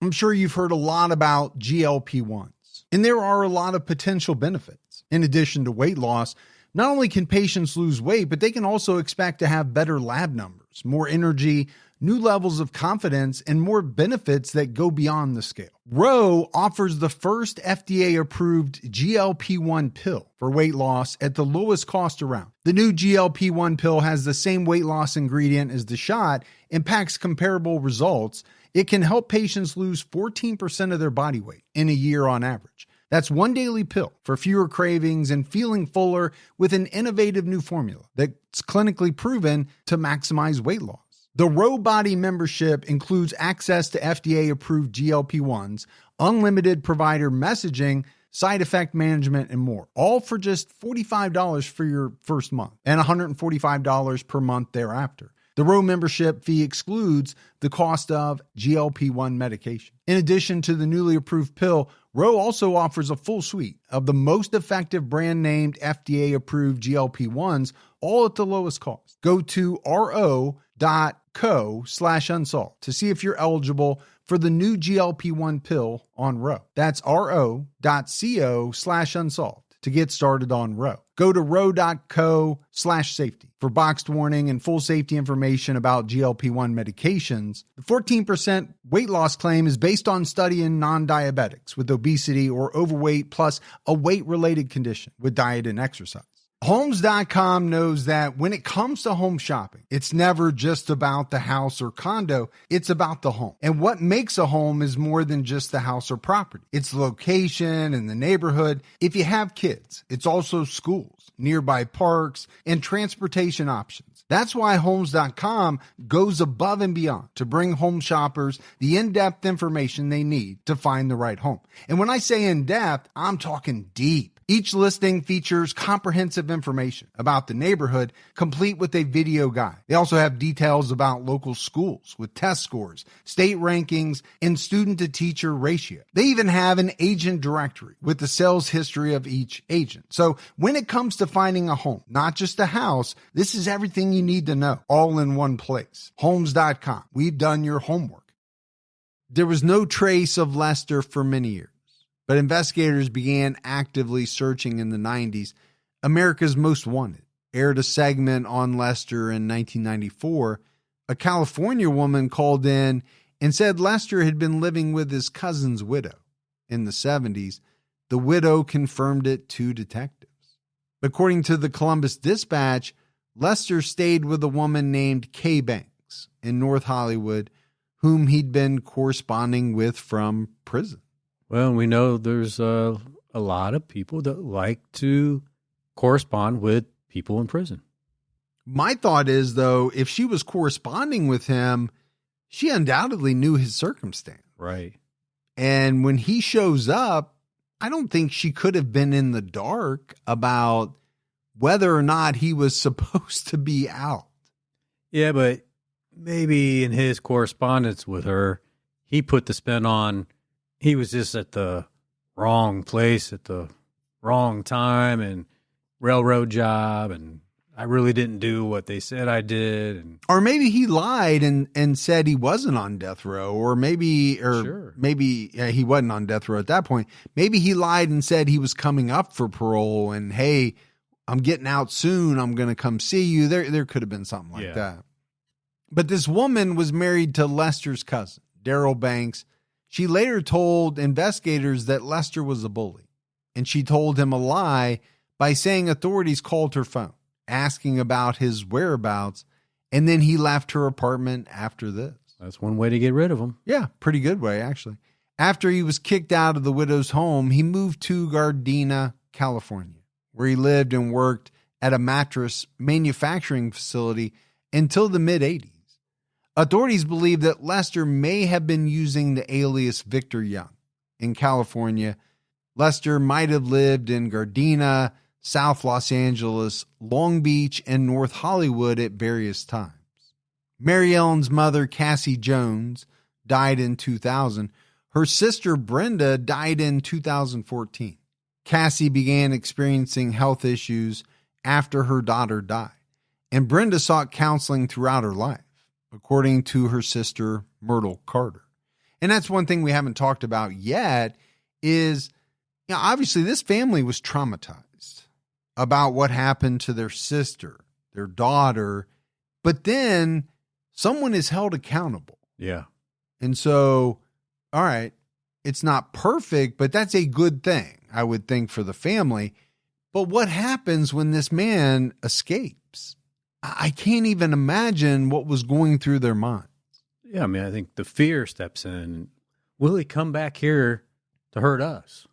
I'm sure you've heard a lot about GLP-1s, and there are a lot of potential benefits. In addition to weight loss, not only can patients lose weight, but they can also expect to have better lab numbers, more energy, new levels of confidence, and more benefits that go beyond the scale. Ro offers the first FDA-approved GLP-1 pill for weight loss at the lowest cost around. The new GLP-1 pill has the same weight loss ingredient as the shot and packs comparable results. It can help patients lose 14% of their body weight in a year on average. That's one daily pill for fewer cravings and feeling fuller with an innovative new formula that's clinically proven to maximize weight loss. The Ro Body membership includes access to FDA-approved GLP-1s, unlimited provider messaging, side effect management, and more, all for just $45 for your first month and $145 per month thereafter. The Ro membership fee excludes the cost of GLP-1 medication. In addition to the newly approved pill, Ro also offers a full suite of the most effective brand-named FDA-approved GLP-1s, all at the lowest cost. Go to ro.co/unsolved to see if you're eligible for the new GLP-1 pill on Ro. That's ro.co/unsolved to get started on Ro. Go to ro.co/safety for boxed warning and full safety information about GLP-1 medications. The 14% weight loss claim is based on study in non-diabetics with obesity or overweight plus a weight-related condition with diet and exercise. Homes.com knows that when it comes to home shopping, it's never just about the house or condo, it's about the home. And what makes a home is more than just the house or property. It's the location and the neighborhood. If you have kids, it's also schools, nearby parks, and transportation options. That's why Homes.com goes above and beyond to bring home shoppers the in-depth information they need to find the right home. And when I say in-depth, I'm talking deep. Each listing features comprehensive information about the neighborhood, complete with a video guide. They also have details about local schools with test scores, state rankings, and student-to-teacher ratio. They even have an agent directory with the sales history of each agent. So when it comes to finding a home, not just a house, this is everything you need to know, all in one place. Homes.com. We've done your homework. There was no trace of Lester for many years, but investigators began actively searching in the 90s. America's Most Wanted aired a segment on Lester in 1994. A California woman called in and said Lester had been living with his cousin's widow in the 70s. The widow confirmed it to detectives. According to the Columbus Dispatch, Lester stayed with a woman named Kay Banks in North Hollywood, whom he'd been corresponding with from prison. Well, we know there's a lot of people that like to correspond with people in prison. My thought is, though, if she was corresponding with him, she undoubtedly knew his circumstance. Right. And when he shows up, I don't think she could have been in the dark about whether or not he was supposed to be out. Yeah, but maybe in his correspondence with her, he put the spin on he was just at the wrong place at the wrong time and railroad job, and I really didn't do what they said I did. Or maybe he lied and said he wasn't on death row, or maybe he wasn't on death row at that point. Maybe he lied and said he was coming up for parole and, hey, I'm getting out soon. I'm going to come see you. There could have been something like that. But this woman was married to Lester's cousin, Daryl Banks. She later told investigators that Lester was a bully, and she told him a lie by saying authorities called her phone, asking about his whereabouts, and then he left her apartment after this. That's one way to get rid of him. Yeah, pretty good way, actually. After he was kicked out of the widow's home, he moved to Gardena, California, where he lived and worked at a mattress manufacturing facility until the mid-'80s. Authorities believe that Lester may have been using the alias Victor Young. In California, Lester might have lived in Gardena, South Los Angeles, Long Beach, and North Hollywood at various times. Mary Ellen's mother, Cassie Jones, died in 2000. Her sister, Brenda, died in 2014. Cassie began experiencing health issues after her daughter died, and Brenda sought counseling throughout her life, according to her sister, Myrtle Carter. And that's one thing we haven't talked about yet is, obviously this family was traumatized about what happened to their sister, their daughter, but then someone is held accountable. Yeah. And so, all right, it's not perfect, but that's a good thing, I would think, for the family. But what happens when this man escapes? I can't even imagine what was going through their minds. Yeah, I mean, I think the fear steps in. Will he come back here to hurt us?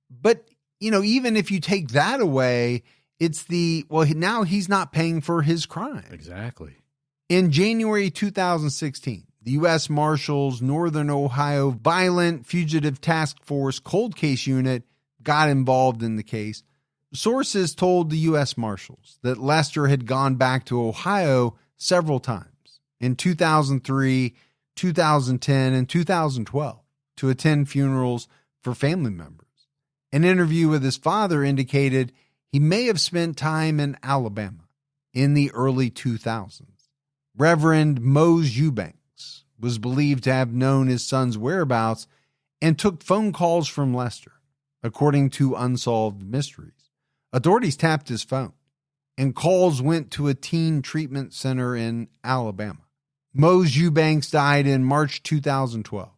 But, even if you take that away, it's now he's not paying for his crime. Exactly. In January 2016, the U.S. Marshals Northern Ohio Violent Fugitive Task Force Cold Case Unit got involved in the case. Sources told the U.S. Marshals that Lester had gone back to Ohio several times in 2003, 2010, and 2012 to attend funerals for family members. An interview with his father indicated he may have spent time in Alabama in the early 2000s. Reverend Mose Eubanks was believed to have known his son's whereabouts and took phone calls from Lester, according to Unsolved Mysteries. Authorities tapped his phone, and calls went to a teen treatment center in Alabama. Mose Eubanks died in March 2012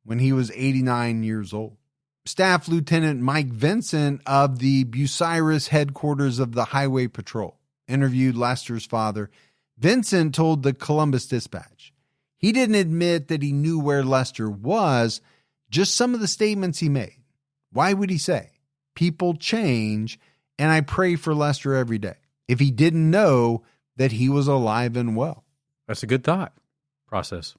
when he was 89 years old. Staff Lieutenant Mike Vincent of the Bucyrus headquarters of the Highway Patrol interviewed Lester's father. Vincent told the Columbus Dispatch he didn't admit that he knew where Lester was, just some of the statements he made. Why would he say, "People change, and I pray for Lester every day," if he didn't know that he was alive and well? That's a good thought process.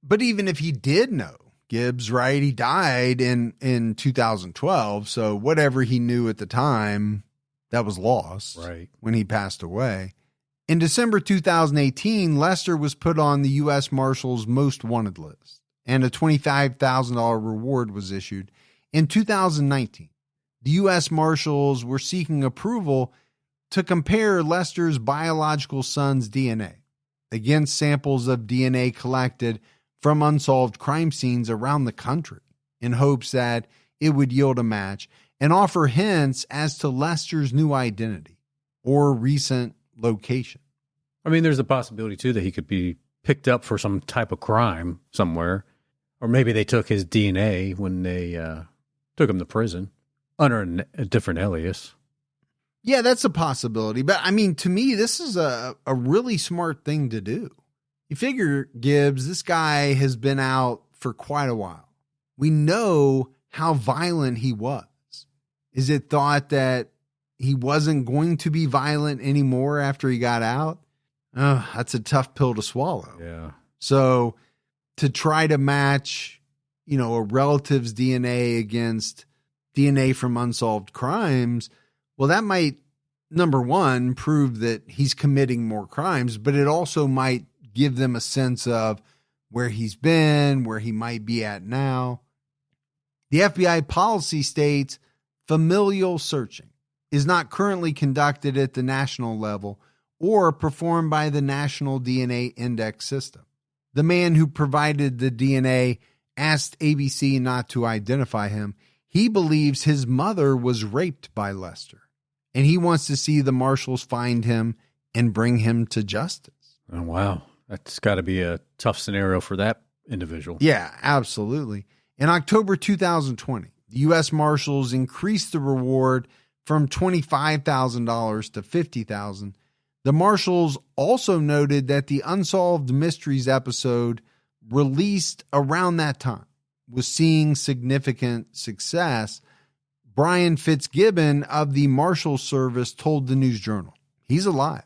But even if he did know, Gibbs, right, he died in 2012, so whatever he knew at the time, that was lost when he passed away. In December 2018, Lester was put on the U.S. Marshals Most Wanted list, and a $25,000 reward was issued. In 2019, the U.S. Marshals were seeking approval to compare Lester's biological son's DNA against samples of DNA collected from unsolved crime scenes around the country in hopes that it would yield a match and offer hints as to Lester's new identity or recent location. I mean, there's a possibility, too, that he could be picked up for some type of crime somewhere. Or maybe they took his DNA when they took him to prison under a different alias. Yeah, that's a possibility. But, I mean, to me, this is a really smart thing to do. You figure, Gibbs, this guy has been out for quite a while. We know how violent he was. Is it thought that he wasn't going to be violent anymore after he got out? Oh, that's a tough pill to swallow. Yeah. So to try to match, a relative's DNA against DNA from unsolved crimes, well, that might, number one, prove that he's committing more crimes, but it also might give them a sense of where he's been, where he might be at now. The FBI policy states familial searching is not currently conducted at the national level or performed by the National DNA Index System. The man who provided the DNA asked ABC not to identify him. He believes his mother was raped by Lester, and he wants to see the marshals find him and bring him to justice. Oh, wow. That's got to be a tough scenario for that individual. Yeah, absolutely. In October 2020, the U.S. Marshals increased the reward from $25,000 to $50,000. The Marshals also noted that the Unsolved Mysteries episode released around that time was seeing significant success. Brian Fitzgibbon of the Marshals Service told the News Journal, he's alive.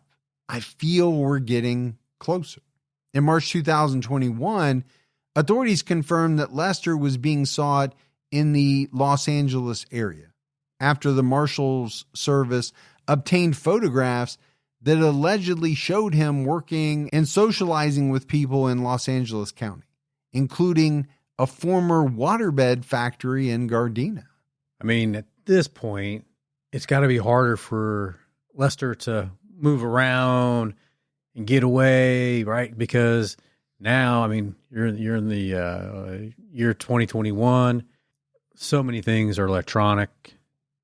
I feel we're getting closer. In March 2021, authorities confirmed that Lester was being sought in the Los Angeles area after the Marshals Service obtained photographs that allegedly showed him working and socializing with people in Los Angeles County, including a former waterbed factory in Gardena. I mean, at this point, it's got to be harder for Lester to move around and get away, right? Because now, I mean, you're in the year 2021. So many things are electronic.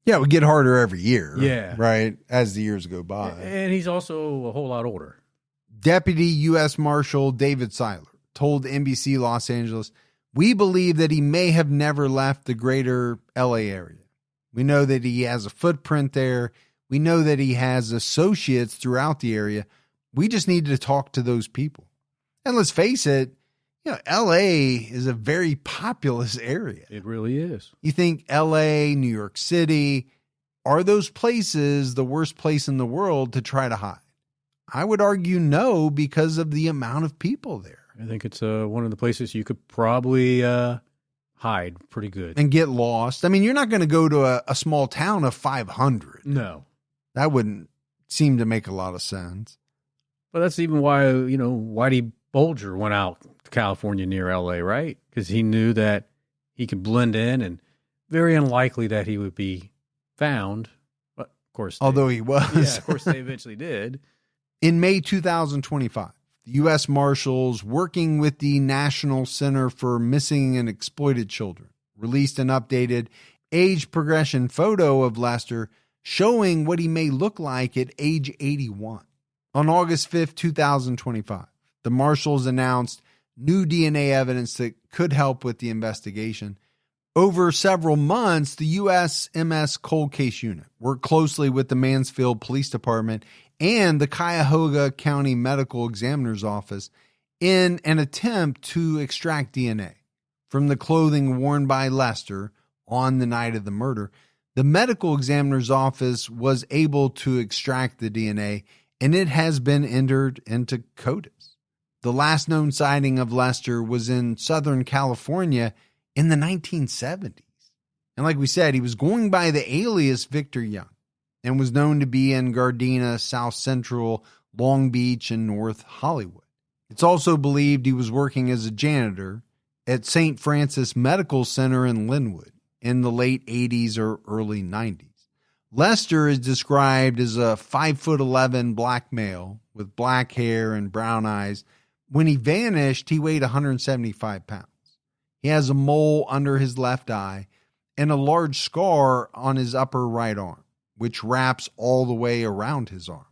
Yeah, it would get harder every year. Yeah. Right, as the years go by. And he's also a whole lot older. Deputy U.S. Marshal David Seiler told NBC Los Angeles, we believe that he may have never left the greater L.A. area. We know that he has a footprint there. We know that he has associates throughout the area. We just need to talk to those people. And let's face it, L.A. is a very populous area. It really is. You think L.A., New York City, are those places the worst place in the world to try to hide? I would argue no, because of the amount of people there. I think it's one of the places you could probably hide pretty good. And get lost. I mean, you're not going to go to a small town of 500. No. That wouldn't seem to make a lot of sense. But that's even why, Whitey Bulger went out to California near L.A., right? Because he knew that he could blend in and very unlikely that he would be found. But, of course, although he was. Yeah, of course, they eventually did. In May 2025, the U.S. Marshals, working with the National Center for Missing and Exploited Children, released an updated age progression photo of Lester showing what he may look like at age 81. On August 5th, 2025, the Marshals announced new DNA evidence that could help with the investigation. Over several months, the USMS Cold Case Unit worked closely with the Mansfield Police Department and the Cuyahoga County Medical Examiner's Office in an attempt to extract DNA from the clothing worn by Lester on the night of the murder. The Medical Examiner's Office was able to extract the DNA, and it has been entered into CODIS. The last known sighting of Lester was in Southern California in the 1970s. And like we said, he was going by the alias Victor Young and was known to be in Gardena, South Central, Long Beach, and North Hollywood. It's also believed he was working as a janitor at St. Francis Medical Center in Linwood in the late 80s or early 90s. Lester is described as a 5'11" black male with black hair and brown eyes, When he vanished, he weighed 175 pounds. He has a mole under his left eye and a large scar on his upper right arm, which wraps all the way around his arm.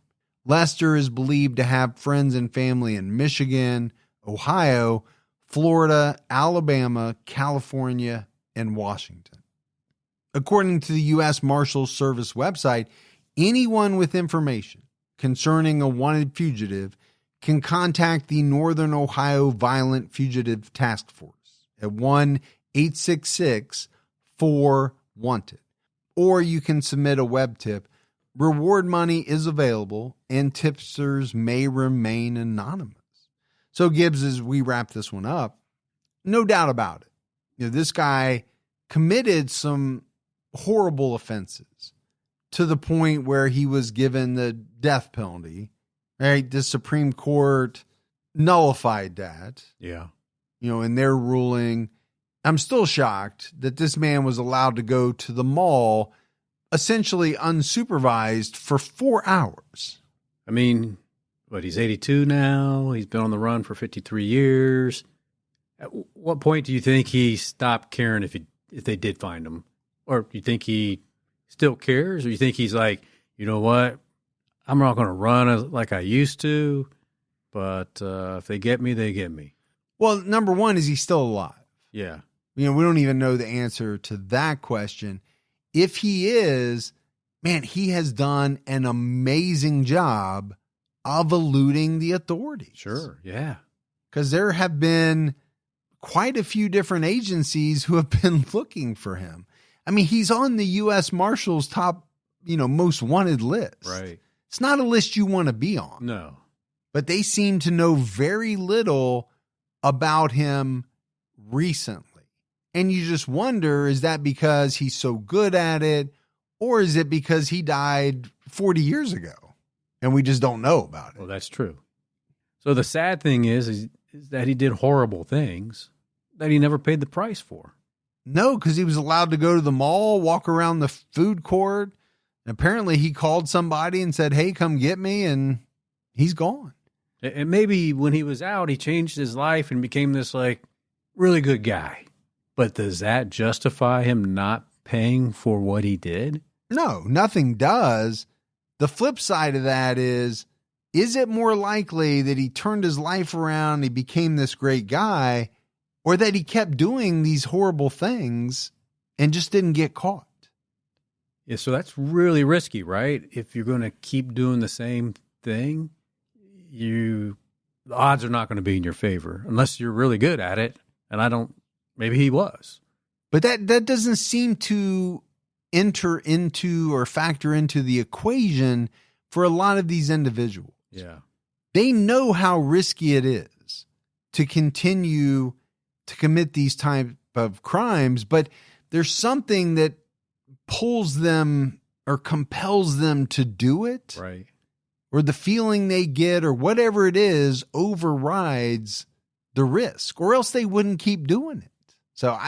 Lester is believed to have friends and family in Michigan, Ohio, Florida, Alabama, California, and Washington. According to the U.S. Marshals Service website, anyone with information concerning a wanted fugitive can contact the Northern Ohio Violent Fugitive Task Force at 1-866-4-WANTED. Or you can submit a web tip. Reward money is available, and tipsters may remain anonymous. So, Gibbs, as we wrap this one up, no doubt about it, this guy committed some horrible offenses to the point where he was given the death penalty. Right? The Supreme Court nullified that. Yeah. In their ruling. I'm still shocked that this man was allowed to go to the mall essentially unsupervised for 4 hours. I mean, he's 82 now. He's been on the run for 53 years. At what point do you think he stopped caring if they did find him? Or do you think he still cares? Or you think he's like, you know what? I'm not going to run like I used to, but if they get me, they get me. Well, number one, is he still alive? Yeah. We don't even know the answer to that question. If he is, man, he has done an amazing job of eluding the authorities. Sure, yeah. Because there have been quite a few different agencies who have been looking for him. I mean, he's on the U.S. Marshals top, most wanted list. Right. It's not a list you want to be on. No. But they seem to know very little about him recently. And you just wonder, is that because he's so good at it, or is it because he died 40 years ago and we just don't know about it? Well, that's true. So the sad thing is that he did horrible things that he never paid the price for. No, because he was allowed to go to the mall, walk around the food court. And apparently he called somebody and said, hey, come get me. And he's gone. And maybe when he was out, he changed his life and became this really good guy. But does that justify him not paying for what he did? No, nothing does. The flip side of that is it more likely that he turned his life around, he became this great guy, or that he kept doing these horrible things and just didn't get caught? Yeah, so that's really risky, right? If you're going to keep doing the same thing, the odds are not going to be in your favor unless you're really good at it. And maybe he was. But that doesn't seem to enter into or factor into the equation for a lot of these individuals. Yeah. They know how risky it is to continue to commit these type of crimes, but there's something that pulls them or compels them to do it. Right. Or the feeling they get or whatever it is overrides the risk, or else they wouldn't keep doing it. So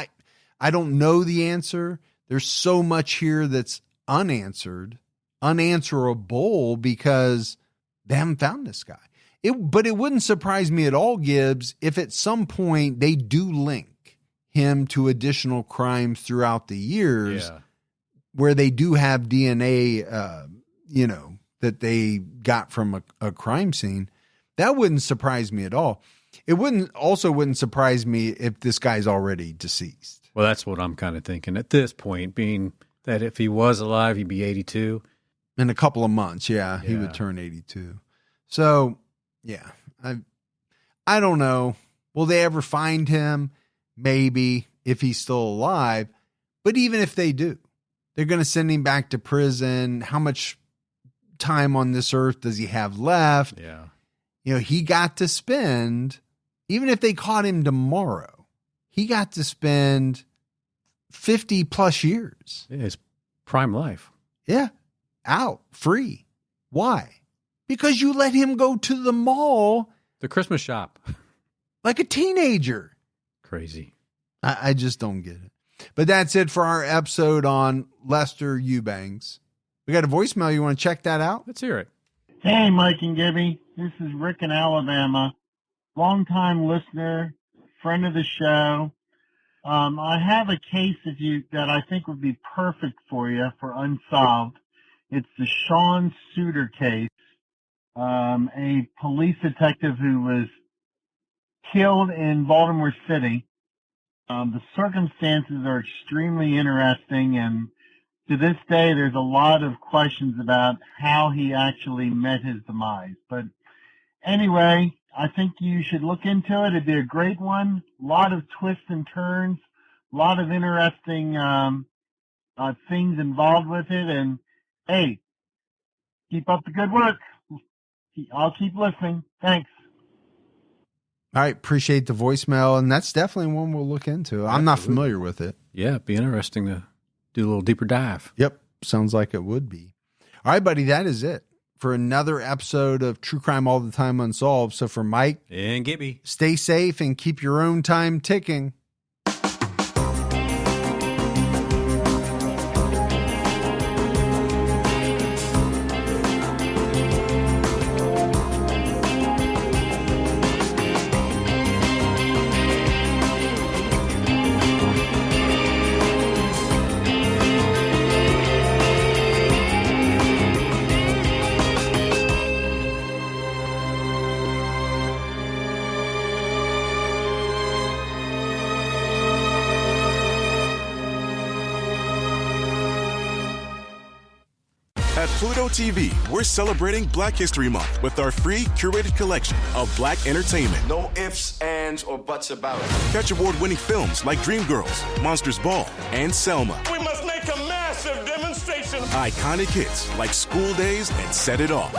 I don't know the answer. There's so much here that's unanswerable because they haven't found this guy. But it wouldn't surprise me at all, Gibbs, if at some point they do link him to additional crimes throughout the years, where they do have DNA, that they got from a crime scene. That wouldn't surprise me at all. It wouldn't surprise me if this guy's already deceased. Well, that's what I'm kind of thinking at this point, being that if he was alive, he'd be 82. In a couple of months, he would turn 82. So, I don't know. Will they ever find him? Maybe, if he's still alive. But even if they do, they're going to send him back to prison. How much time on this earth does he have left? Yeah. He got to spend, even if they caught him tomorrow, he got to spend 50 plus years. Yeah, his prime life. Yeah. Out. Free. Why? Because you let him go to the mall. The Christmas shop. Like a teenager. Crazy. I just don't get it. But that's it for our episode on Lester Eubanks. We got a voicemail. You want to check that out? Let's hear it. Hey, Mike and Gibby. This is Rick in Alabama. longtime listener, friend of the show. I have a case that I think would be perfect for you for Unsolved. It's the Sean Suiter case, a police detective who was killed in Baltimore City. The circumstances are extremely interesting, and to this day, there's a lot of questions about how he actually met his demise. But anyway, I think you should look into it. It'd be a great one. A lot of twists and turns, a lot of interesting things involved with it. And hey, keep up the good work. I'll keep listening. Thanks. All right. Appreciate the voicemail. And that's definitely one we'll look into. I'm not familiar with it. Yeah. It'd be interesting to do a little deeper dive. Yep. Sounds like it would be. All right, buddy. That is it for another episode of True Crime All the Time Unsolved. So for Mike and Gibby, stay safe and keep your own time ticking. At Pluto TV, we're celebrating Black History Month with our free curated collection of Black entertainment. No ifs, ands, or buts about it. Catch award-winning films like Dreamgirls, Monsters Ball, and Selma. We must make a massive demonstration. Iconic hits like School Days and Set It Off.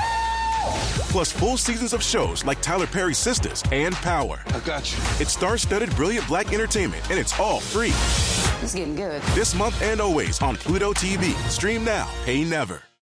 Plus full seasons of shows like Tyler Perry's Sisters and Power. I got you. It's star-studded brilliant Black entertainment, and it's all free. It's getting good. This month and always on Pluto TV. Stream now, pay never.